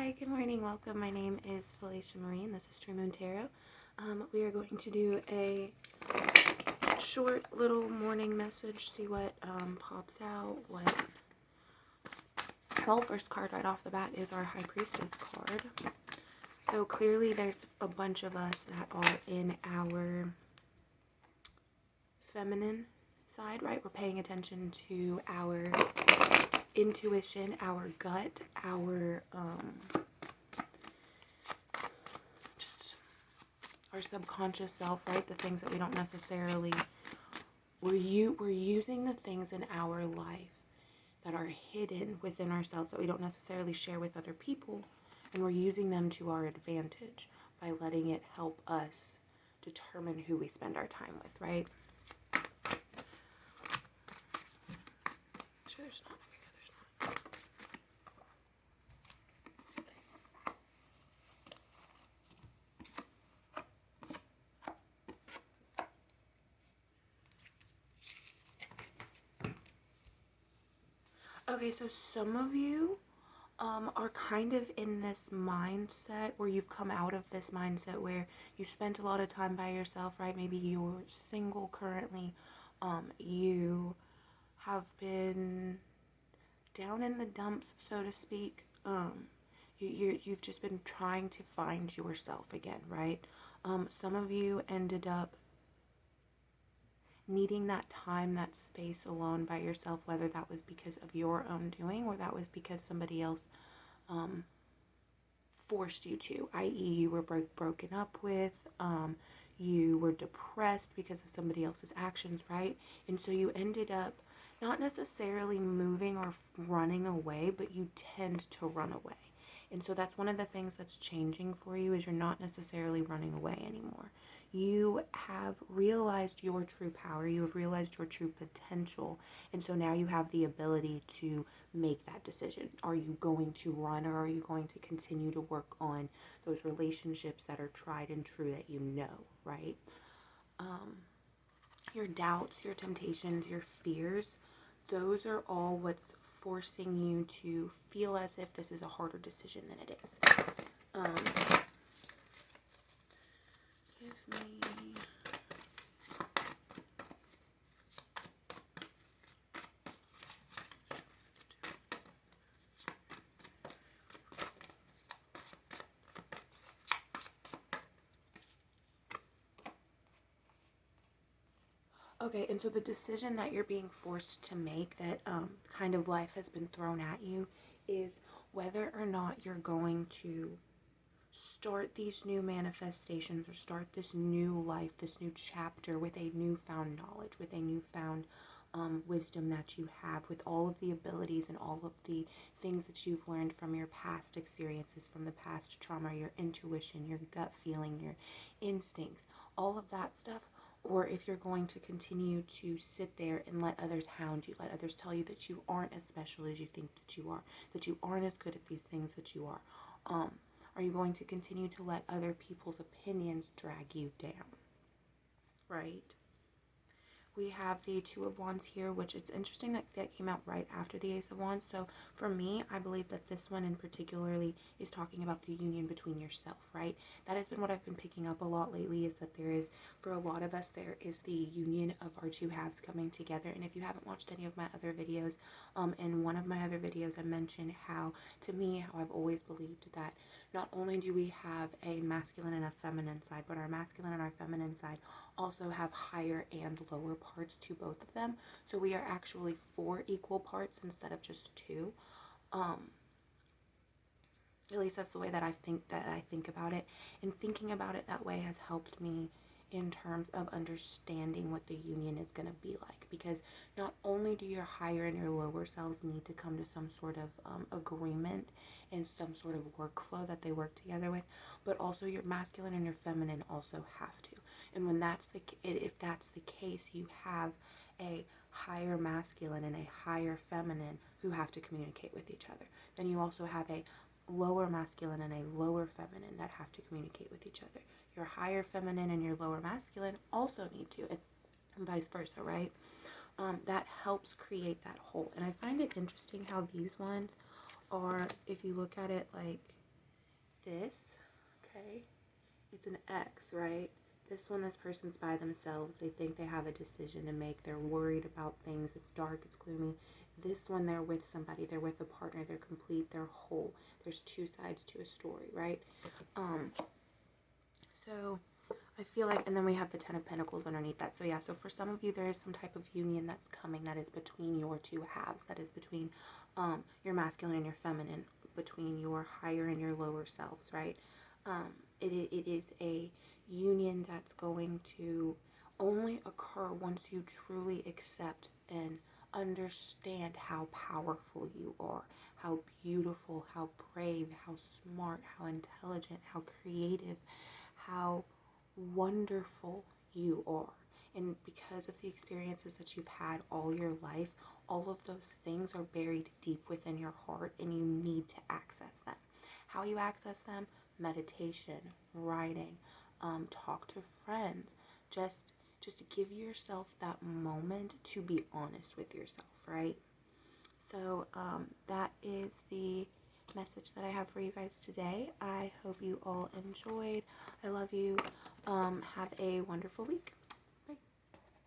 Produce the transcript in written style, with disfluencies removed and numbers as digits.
Hi, good morning, welcome. My name is FeleciaMarie and this is True Moon Tarot. We are going to do a short little morning message, see what pops out. Well, first card right off the bat is our High Priestess card. So clearly there's a bunch of us that are in our feminine side, right? We're paying attention to our intuition, our gut, our just our subconscious self, right? The things that we don't necessarily, we're using the things in our life that are hidden within ourselves that we don't necessarily share with other people, and we're using them to our advantage by letting it help us determine who we spend our time with, right? There's not. Okay, so some of you are kind of in this mindset where you've come out of this mindset where you spent a lot of time by yourself, right? Maybe you're single currently. You have been down in the dumps, so to speak. You've just been trying to find yourself again, right? Some of you ended up needing that time, that space alone by yourself, whether that was because of your own doing or that was because somebody else forced you to, i.e. you were broken up with, you were depressed because of somebody else's actions, right? And so you ended up not necessarily moving or running away, but you tend to run away. And so that's one of the things that's changing for you, is you're not necessarily running away anymore. You have realized your true power. You have realized your true potential. And so now you have the ability to make that decision. Are you going to run, or are you going to continue to work on those relationships that are tried and true that you know, right? Your doubts, your temptations, your fears, those are all what's forcing you to feel as if this is a harder decision than it is. Give me... Okay, and so the decision that you're being forced to make, that kind of life has been thrown at you, is whether or not you're going to start these new manifestations or start this new life, this new chapter with a newfound knowledge, with a newfound wisdom that you have, with all of the abilities and all of the things that you've learned from your past experiences, from the past trauma, your intuition, your gut feeling, your instincts, all of that stuff. Or if you're going to continue to sit there and let others hound you, let others tell you that you aren't as special as you think that you are, that you aren't as good at these things that you are. Are you going to continue to let other people's opinions drag you down? Right? We have the Two of Wands here, which it's interesting that that came out right after the Ace of Wands. So for me, I believe that this one in particularly is talking about the union between yourself, right? That has been what I've been picking up a lot lately, is that there is, for a lot of us, there is the union of our two halves coming together. And if you haven't watched any of my other videos, in one of my other videos, I mentioned how, to me, how I've always believed that not only do we have a masculine and a feminine side, but our masculine and our feminine side also have higher and lower parts to both of them. So we are actually 4 equal parts instead of just 2. At least that's the way that I think about it. And thinking about it that way has helped me in terms of understanding what the union is going to be like, because not only do your higher and your lower selves need to come to some sort of agreement and some sort of workflow that they work together with, but also your masculine and your feminine also have to. And when if that's the case, you have a higher masculine and a higher feminine who have to communicate with each other. Then you also have a lower masculine and a lower feminine that have to communicate with each other. Your higher feminine and your lower masculine also need to, and vice versa, right? That helps create that whole. And I find it interesting how these ones are, if you look at it like this, okay, it's an X, right? This one, this person's by themselves. They think they have a decision to make. They're worried about things. It's dark, it's gloomy. This one, they're with somebody. They're with a partner. They're complete. They're whole. There's two sides to a story, right? So I feel like, and then we have the Ten of Pentacles underneath that. So yeah, so for some of you, there is some type of union that's coming that is between your two halves. That is between your masculine and your feminine, between your higher and your lower selves, right? It is a union that's going to only occur once you truly accept and understand how powerful you are, how beautiful, how brave, how smart, how intelligent, how creative, how wonderful you are. And because of the experiences that you've had all your life, all of those things are buried deep within your heart, and you need to access them. How you access them? Meditation, writing, talk to friends. Just give yourself that moment to be honest with yourself, right? So that is the message that I have for you guys today. I hope you all enjoyed. I love you. Have a wonderful week.